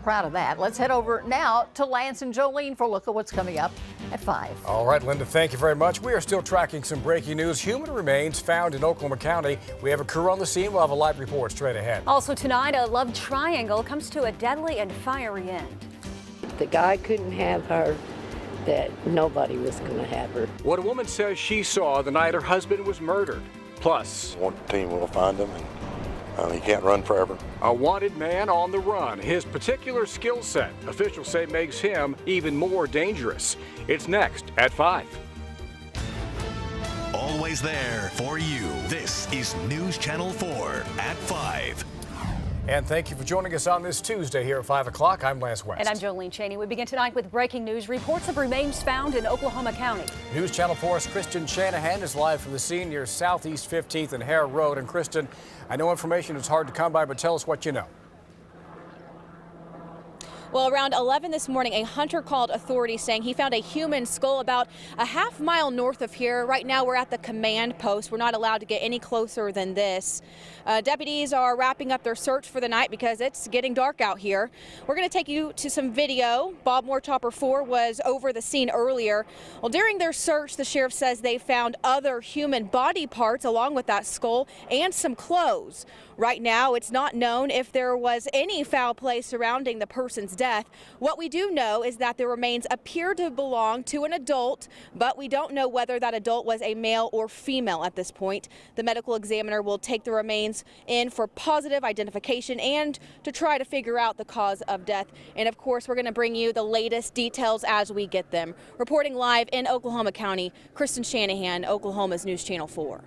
proud of that. Let's head over now to Lance and Jolene for a look at what's coming up at 5. All right, Linda, thank you very much. We are still tracking some breaking news. Human remains found in Oklahoma County. We have a crew on the scene. We'll have a live report straight ahead. Also tonight, a love triangle comes to a deadly and fiery end. The guy couldn't have her, that nobody was going to have her. What a woman says she saw the night her husband was murdered. Plus, one team will find him, and he can't run forever. a wanted man on the run. His particular skill set, officials say, makes him even more dangerous. It's next at 5. Always there for you. This is News Channel 4 at 5. And thank you for joining us on this Tuesday here at 5 o'clock. I'm Lance West. And I'm Jolene Cheney. We begin tonight with breaking news. Reports of remains found in Oklahoma County. News Channel 4's Kristen Shanahan is live from the scene near Southeast 15th and Hare Road. And Kristen, I know information is hard to come by, but tell us what you know. Well, around 11 this morning, a hunter called authorities saying he found a human skull about a half-mile north of here. Right now, we're at the command post. We're not allowed to get any closer than this. Deputies are wrapping up their search for the night because it's getting dark out here. We're going to take you to some video. Bob Moore Chopper 4 was over the scene earlier. Well, during their search, the sheriff says they found other human body parts along with that skull and some clothes. Right now, it's not known if there was any foul play surrounding the person's death. What we do know is that the remains appear to belong to an adult, but we don't know whether that adult was a male or female at this point. The medical examiner will take the remains in for positive identification and to try to figure out the cause of death. And of course, we're going to bring you the latest details as we get them. Reporting live in Oklahoma County, Kristen Shanahan, Oklahoma's News Channel 4.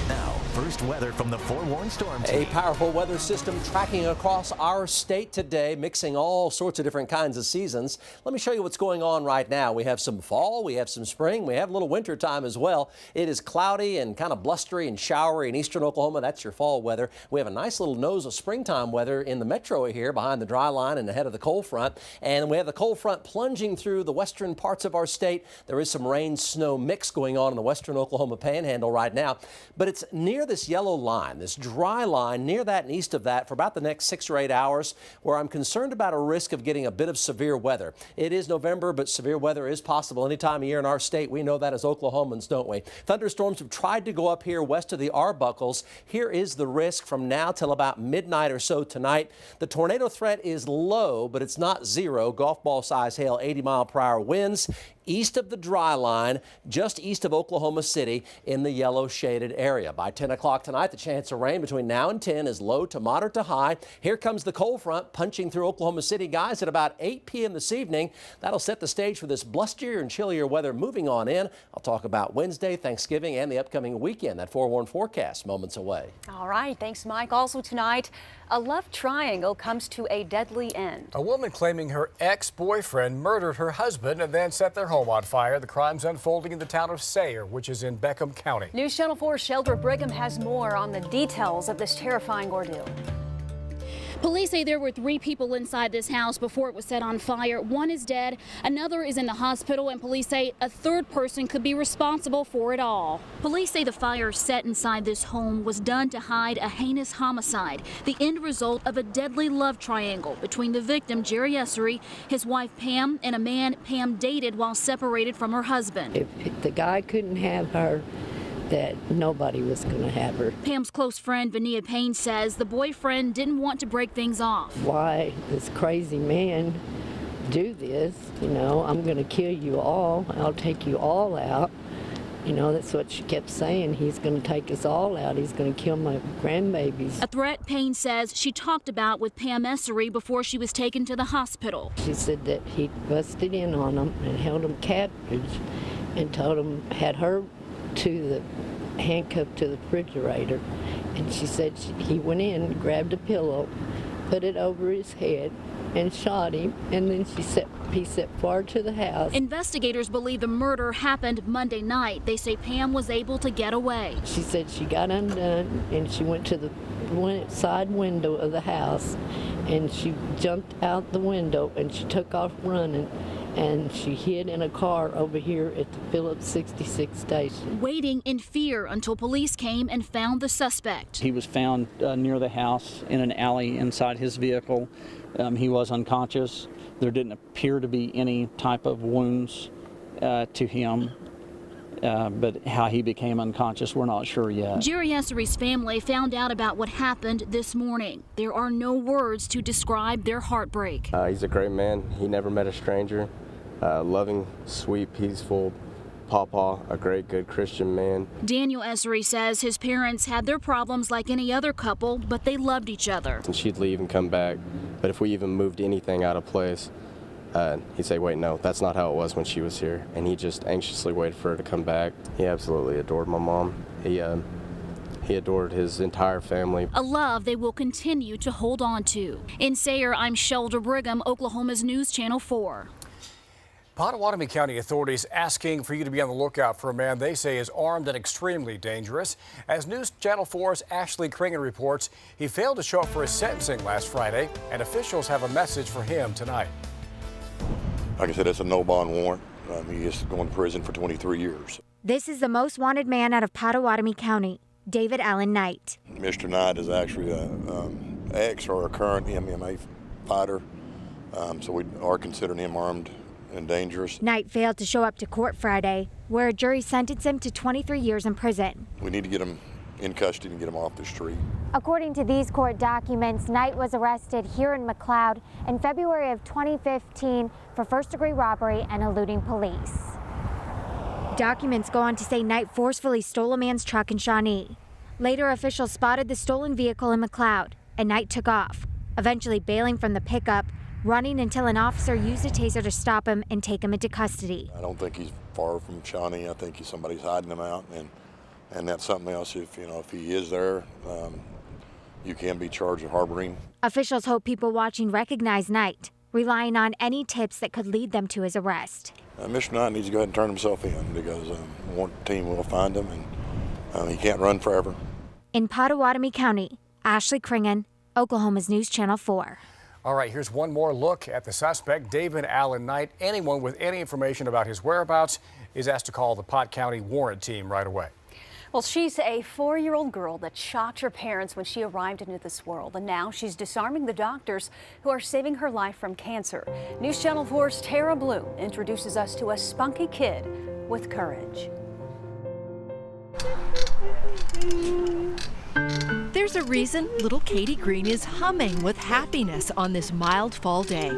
Now, first weather from the Forewarned Storm Team. A powerful weather system tracking across our state today, mixing all sorts of different kinds of seasons. Let me show you what's going on right now. We have some fall, we have some spring, we have a little winter time as well. It is cloudy and kind of blustery and showery in eastern Oklahoma. That's your fall weather. We have a nice little nose of springtime weather in the metro here behind the dry line and ahead of the cold front. And we have the cold front plunging through the western parts of our state. There is some rain-snow mix going on in the western Oklahoma panhandle right now. But it's near this yellow line, this dry line, near that and east of that for about the next 6 or 8 hours, where I'm concerned about a risk of getting a bit of severe weather. It is November, but severe weather is possible any time of year in our state. We know that as Oklahomans, don't we? Thunderstorms have tried to go up here west of the Arbuckles. Here is the risk from now till about midnight or so tonight. The tornado threat is low, but it's not zero. Golf ball size hail, 80-mile-per-hour winds. East of the dry line, just east of Oklahoma City in the yellow shaded area. By 10 o'clock tonight, the chance of rain between now and 10 is low to moderate to high. Here comes the cold front punching through Oklahoma City, guys, at about 8 p.m. this evening. That'll set the stage for this blusterier and chillier weather moving on in. I'll talk about Wednesday, Thanksgiving, and the upcoming weekend. That forewarned forecast moments away. All right. Thanks, Mike. Also tonight, a love triangle comes to a deadly end. A woman claiming her ex-boyfriend murdered her husband and then set their home on fire. The crime's unfolding in the town of Sayre, which is in Beckham County. News Channel 4's Sheldra Brigham has more on the details of this terrifying ordeal. Police say there were 3 people inside this house before it was set on fire. One is dead, another is in the hospital, and police say a third person could be responsible for it all. Police say the fire set inside this home was done to hide a heinous homicide, the end result of a deadly love triangle between the victim, Jerry Essery, his wife Pam, and a man Pam dated while separated from her husband. If the guy couldn't have her, that nobody was going to have her. Pam's close friend, Vania Payne, says the boyfriend didn't want to break things off. Why this crazy man do this? You know, I'm going to kill you all. I'll take you all out. You know, that's what she kept saying. He's going to take us all out. He's going to kill my grandbabies. A threat Payne says she talked about with Pam Essery before she was taken to the hospital. She said that he busted in on them and held them captive and told them, had her to the handcuffed to the refrigerator, and she said he went in, grabbed a pillow, put it over his head, and shot him, and then he set fire to the house. Investigators believe the murder happened Monday night. They say Pam was able to get away. She said she got undone and she went to the side window of the house and she jumped out the window and she took off running, and she hid in a car over here at the Phillips 66 station. Waiting in fear until police came and found the suspect. He was found near the house in an alley inside his vehicle. He was unconscious. There didn't appear to be any type of wounds to him. But how he became unconscious, we're not sure yet. Jerry Essery's family found out about what happened this morning. There are no words to describe their heartbreak. He's a great man. He never met a stranger. Loving, sweet, peaceful pawpaw, a great, good Christian man. Daniel Essery says his parents had their problems like any other couple, but they loved each other. And she'd leave and come back. But if we even moved anything out of place, he'd say, wait, no, that's not how it was when she was here. And he just anxiously waited for her to come back. He absolutely adored my mom. He adored his entire family. A love they will continue to hold on to. In Sayre, I'm Shelda Brigham, Oklahoma's News Channel 4. Pottawatomie County authorities asking for you to be on the lookout for a man they say is armed and extremely dangerous. As News Channel 4's Ashley Kringen reports, he failed to show up for his sentencing last Friday, and officials have a message for him tonight. Like I said, it's a no-bond warrant. He is going to prison for 23 years. This is the most wanted man out of Pottawatomie County, David Allen Knight. Mr. Knight is actually an ex or a current MMA fighter, so we are considering him armed and dangerous. Knight failed to show up to court Friday, where a jury sentenced him to 23 years in prison. We need to get him in custody and get him off the street. According to these court documents, Knight was arrested here in McLeod in February of 2015 for first-degree robbery and eluding police. Documents go on to say Knight forcefully stole a man's truck in Shawnee. Later, officials spotted the stolen vehicle in McLeod, and Knight took off, eventually bailing from the pickup, running until an officer used a taser to stop him and take him into custody. I don't think he's far from Shawnee. I think somebody's hiding him out, and that's something else. If he is there, you can be charged with harboring. Officials hope people watching recognize Knight, relying on any tips that could lead them to his arrest. Mr. Knight needs to go ahead and turn himself in because the warrant team will find him, and he can't run forever. In Pottawatomie County, Ashley Kringen, Oklahoma's News Channel 4. All right, here's one more look at the suspect, David Allen Knight. Anyone with any information about his whereabouts is asked to call the Pot County warrant team right away. Well, she's a 4-year-old girl that shocked her parents when she arrived into this world, and now she's disarming the doctors who are saving her life from cancer. News Channel 4's Tara Blue introduces us to a spunky kid with courage. There's a reason little Katie Green is humming with happiness on this mild fall day.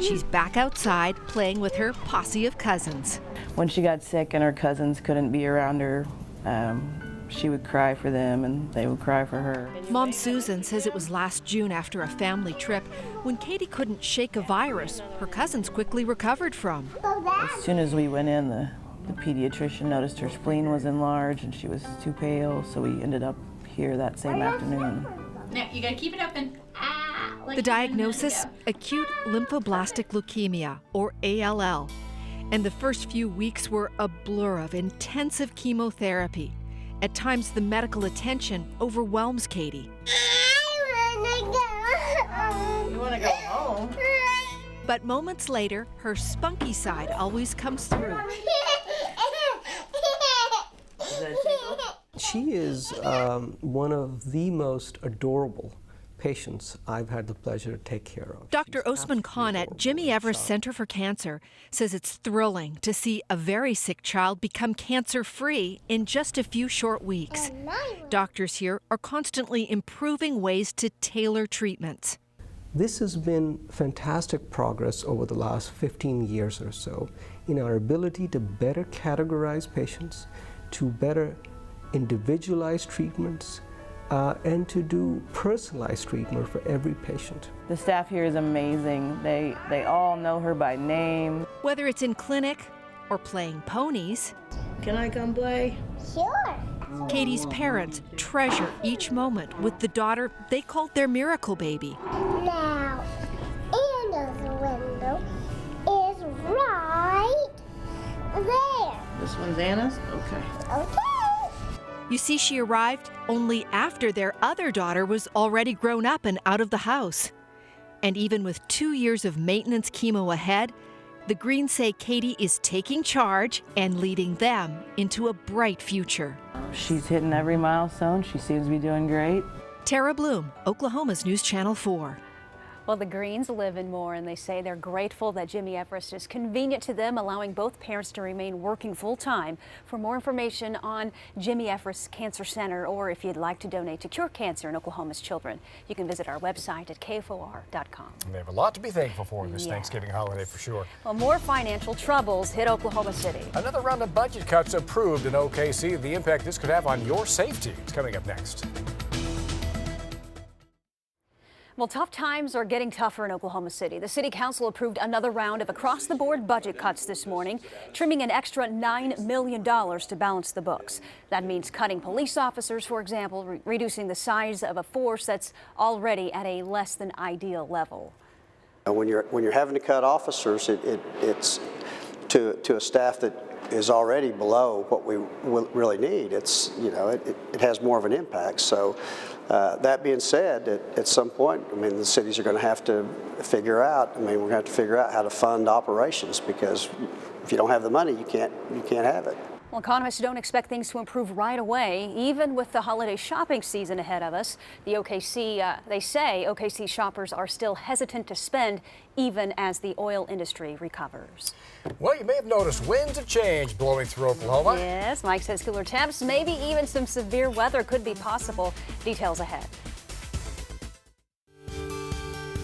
She's back outside playing with her posse of cousins. When she got sick and her cousins couldn't be around her, she would cry for them and they would cry for her. Mom Susan says it was last June after a family trip when Katie couldn't shake a virus her cousins quickly recovered from. As soon as we went in, the pediatrician noticed her spleen was enlarged and she was too pale, so we ended up here that same afternoon. Now, you gotta keep it open. The diagnosis, acute lymphoblastic leukemia, or ALL. And the first few weeks were a blur of intensive chemotherapy. At times, the medical attention overwhelms Katie. You want to go home? But moments later, her spunky side always comes through. She is one of the most adorable patients I've had the pleasure to take care of. Dr. Osman Khan at Jimmy Evers Center for Cancer says it's thrilling to see a very sick child become cancer-free in just a few short weeks. Doctors here are constantly improving ways to tailor treatments. This has been fantastic progress over the last 15 years or so in our ability to better categorize patients, to better individualize treatments, and to do personalized treatment for every patient. The staff here is amazing. They all know her by name. Whether it's in clinic or playing ponies. Can I come play? Sure. Katie's parents treasure each moment with the daughter they called their miracle baby. Now, Anna's window is right there. This one's Anna's? Okay. Okay. You see, she arrived only after their other daughter was already grown up and out of the house. And even with 2 years of maintenance chemo ahead, The Greens say Katie is taking charge and leading them into a bright future. She's hitting every milestone. She seems to be doing great. Tara Bloom, Oklahoma's News Channel 4. Well, the Greens live in Moore, and they say they're grateful that Jimmy Everest is convenient to them, allowing both parents to remain working full-time. For more information on Jimmy Everest Cancer Center, or if you'd like to donate to cure cancer in Oklahoma's children, you can visit our website at KFOR.com. They have a lot to be thankful for this Thanksgiving holiday, for sure. Well, more financial troubles hit Oklahoma City. Another round of budget cuts approved in OKC. The impact this could have on your safety is coming up next. Well, tough times are getting tougher in Oklahoma City. The City Council approved another round of across-the-board budget cuts this morning, trimming an extra $9 million to balance the books. That means cutting police officers, for example, reducing the size of a force that's already at a less than ideal level. When you're having to cut officers, it's to a staff that is already below what we really need. It's, you know, it has more of an impact. So that being said, at some point, I mean, the cities are going to have to figure out, I mean, we're going to have to figure out how to fund operations, because if you don't have the money, you can't have it. Well, economists don't expect things to improve right away, even with the holiday shopping season ahead of us. The OKC, they say OKC shoppers are still hesitant to spend, even as the oil industry recovers. Well, you may have noticed winds of change blowing through Oklahoma. Yes, Mike says cooler temps, maybe even some severe weather could be possible. Details ahead.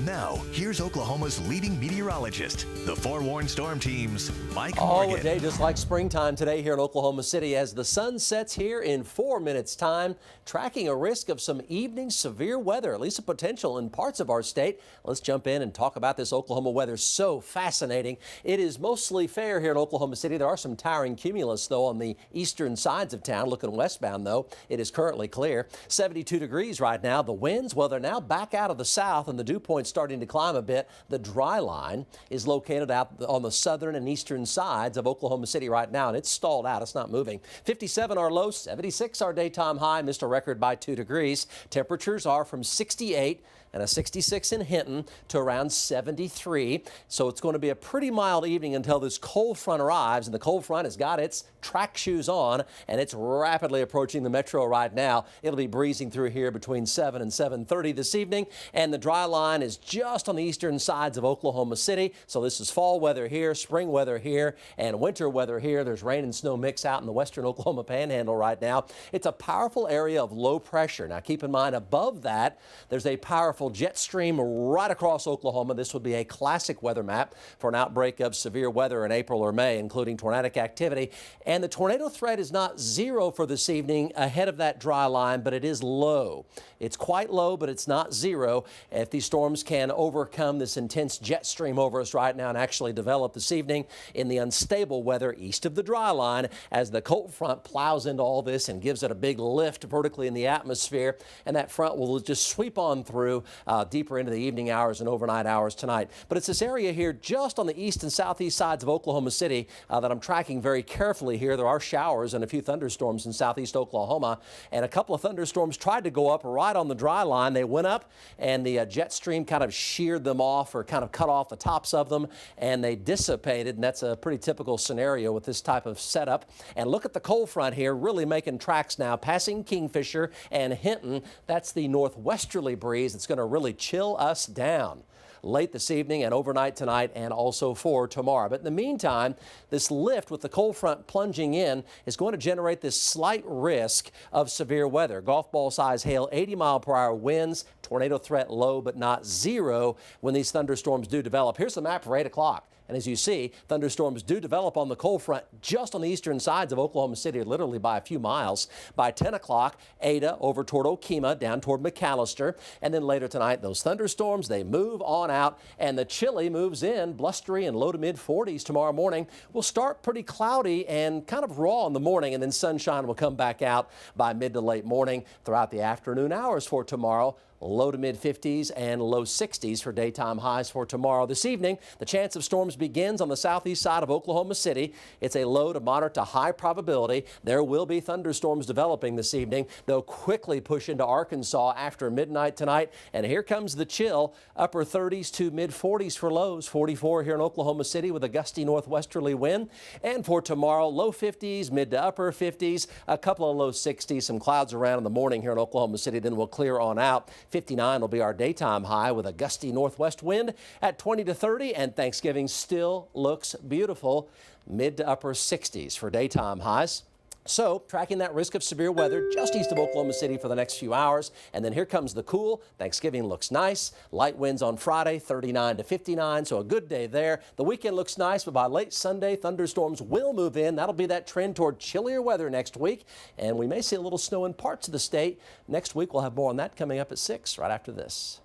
Now, here's Oklahoma's leading meteorologist, the Forewarned Storm Team's Mike Oh, Morgan. a day just like springtime today here in Oklahoma City as the sun sets here in 4 minutes' time, tracking a risk of some evening severe weather, at least a potential in parts of our state. Let's jump in and talk about this Oklahoma weather. So fascinating. It is mostly fair here in Oklahoma City. There are some towering cumulus, though, on the eastern sides of town. Looking westbound, though, it is currently clear. 72 degrees right now. The winds, well, they're now back out of the south, and the dew point's starting to climb a bit. The dry line is located out on the southern and eastern sides of Oklahoma City right now, and it's stalled out. It's not moving. 57 our low, 76 our daytime high. Missed a record by 2 degrees. Temperatures are from 68 and a 66 in Hinton to around 73. So it's going to be a pretty mild evening until this cold front arrives, and the cold front has got its track shoes on, and it's rapidly approaching the metro right now. It'll be breezing through here between 7 and 7:30 this evening, and the dry line is just on the eastern sides of Oklahoma City. So this is fall weather here, spring weather here, and winter weather here. There's rain and snow mix out in the western Oklahoma Panhandle right now. It's a powerful area of low pressure. Now keep in mind, above that, there's a powerful jet stream right across Oklahoma. This would be a classic weather map for an outbreak of severe weather in April or May, including tornadic activity. And the tornado threat is not zero for this evening ahead of that dry line, but it is low. It's quite low, but it's not zero. If these storms can overcome this intense jet stream over us right now and actually develop this evening in the unstable weather east of the dry line, as the cold front plows into all this and gives it a big lift vertically in the atmosphere, and that front will just sweep on through deeper into the evening hours and overnight hours tonight. But it's this area here just on the east and southeast sides of Oklahoma City that I'm tracking very carefully here. There are showers and a few thunderstorms in southeast Oklahoma, and a couple of thunderstorms tried to go up right on the dry line. They went up, and the jet stream kind of sheared them off, or kind of cut off the tops of them, and they dissipated, and that's a pretty typical scenario with this type of setup. And look at the cold front here, really making tracks now, passing Kingfisher and Hinton. That's the northwesterly breeze that's going to really chill us down late this evening and overnight tonight, and also for tomorrow. But in the meantime, this lift with the cold front plunging in is going to generate this slight risk of severe weather. Golf ball size hail, 80-mile-per-hour winds, tornado threat low but not zero when these thunderstorms do develop. Here's the map for 8 o'clock. And as you see, thunderstorms do develop on the cold front just on the eastern sides of Oklahoma City, literally by a few miles. By 10 o'clock, Ada over toward Okemah, down toward McAllister. And then later tonight, those thunderstorms, they move on out, and the chilly moves in, blustery and low to mid 40s tomorrow morning. We'll start pretty cloudy and kind of raw in the morning, and then sunshine will come back out by mid to late morning throughout the afternoon hours for tomorrow. low to mid 50s and low 60s for daytime highs for tomorrow. This evening, the chance of storms begins on the southeast side of Oklahoma City. It's a low to moderate to high probability. There will be thunderstorms developing this evening. They'll quickly push into Arkansas after midnight tonight. And here comes the chill, upper 30s to mid 40s for lows, 44 here in Oklahoma City with a gusty northwesterly wind. And for tomorrow, low 50s, mid to upper 50s, a couple of low 60s, some clouds around in the morning here in Oklahoma City, then we'll clear on out. 59 will be our daytime high with a gusty northwest wind at 20 to 30, and Thanksgiving still looks beautiful, mid to upper 60s for daytime highs. So, tracking that risk of severe weather just east of Oklahoma City for the next few hours. And then here comes the cool. Thanksgiving looks nice. Light winds on Friday, 39 to 59, so a good day there. The weekend looks nice, but by late Sunday, thunderstorms will move in. That'll be that trend toward chillier weather next week. And we may see a little snow in parts of the state. Next week, we'll have more on that coming up at 6 right after this.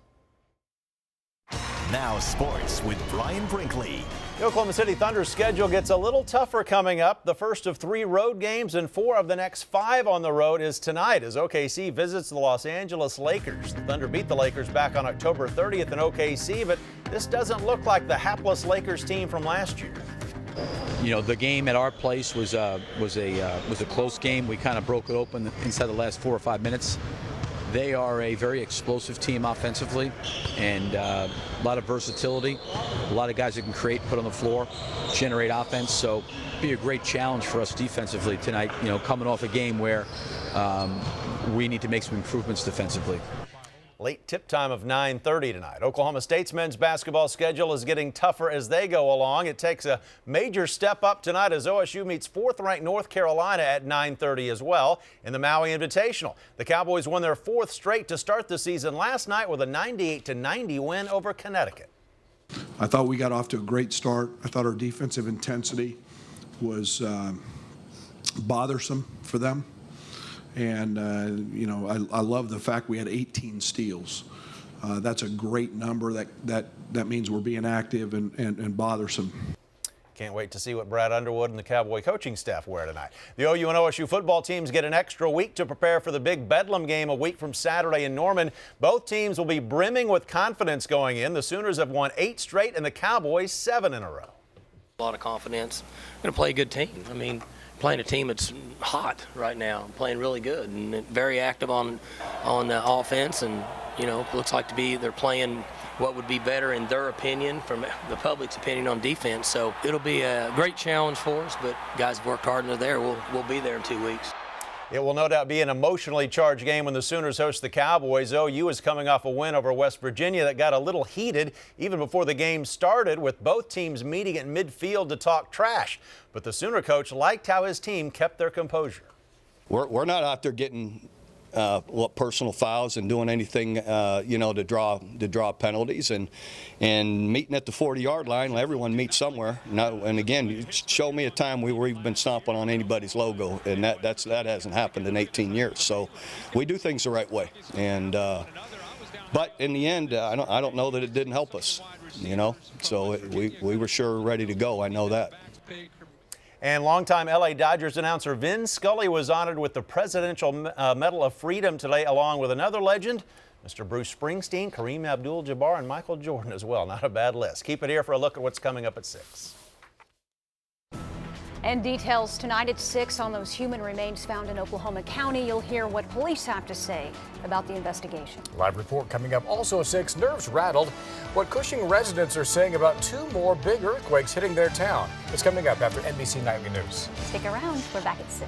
Now sports with Brian Brinkley. The Oklahoma City Thunder's schedule gets a little tougher coming up. The first of 3 road games and 4 of the next 5 on the road is tonight as OKC visits the Los Angeles Lakers. The Thunder beat the Lakers back on October 30th in OKC, but this doesn't look like the hapless Lakers team from last year. You know, the game at our place was a close game. We kind of broke it open inside the last 4 or 5 minutes. They are a very explosive team offensively, and a lot of versatility. A lot of guys that can create, put on the floor, generate offense. So be a great challenge for us defensively tonight, you know, coming off a game where we need to make some improvements defensively. Late tip time of 9:30 tonight. Oklahoma State's men's basketball schedule is getting tougher as they go along. It takes a major step up tonight as OSU meets 4th-ranked North Carolina at 9:30 as well in the Maui Invitational. The Cowboys won their 4th straight to start the season last night with a 98-90 win over Connecticut. I thought we got off to a great start. I thought our defensive intensity was bothersome for them. And, you know, I love the fact we had 18 steals. That's a great number. That means we're being active and bothersome. Can't wait to see what Brad Underwood and the Cowboy coaching staff wear tonight. The OU and OSU football teams get an extra week to prepare for the big Bedlam game a week from Saturday in Norman. Both teams will be brimming with confidence going in. The Sooners have won 8 straight and the Cowboys 7 in a row. A lot of confidence. Going to play a good team. I mean, playing a team that's hot right now, playing really good and very active on the offense, and you know, looks like they're playing what would be better in their opinion, from the public's opinion, on defense. So it'll be a great challenge for us, but guys have worked hard and they're there. We'll be there in 2 weeks. It will no doubt be an emotionally charged game when the Sooners host the Cowboys. OU is coming off a win over West Virginia that got a little heated even before the game started, with both teams meeting at midfield to talk trash. But the Sooner coach liked how his team kept their composure. We're not out there getting personal fouls and doing anything, you know, to draw penalties, and meeting at the 40-yard line. Everyone meets somewhere. And again, you show me a time we've been stomping on anybody's logo, and that hasn't happened in 18 years. So we do things the right way. And but in the end, I don't know that it didn't help us. You know, so we were sure ready to go. I know that. And longtime LA Dodgers announcer Vin Scully was honored with the Presidential Medal of Freedom today, along with another legend, Mr. Bruce Springsteen, Kareem Abdul-Jabbar, and Michael Jordan as well. Not a bad list. Keep it here for a look at what's coming up at 6. And details tonight at 6 on those human remains found in Oklahoma County. You'll hear what police have to say about the investigation. Live report coming up also at 6. Nerves rattled. What Cushing residents are saying about 2 more big earthquakes hitting their town. It's coming up after NBC Nightly News. Stick around. We're back at 6.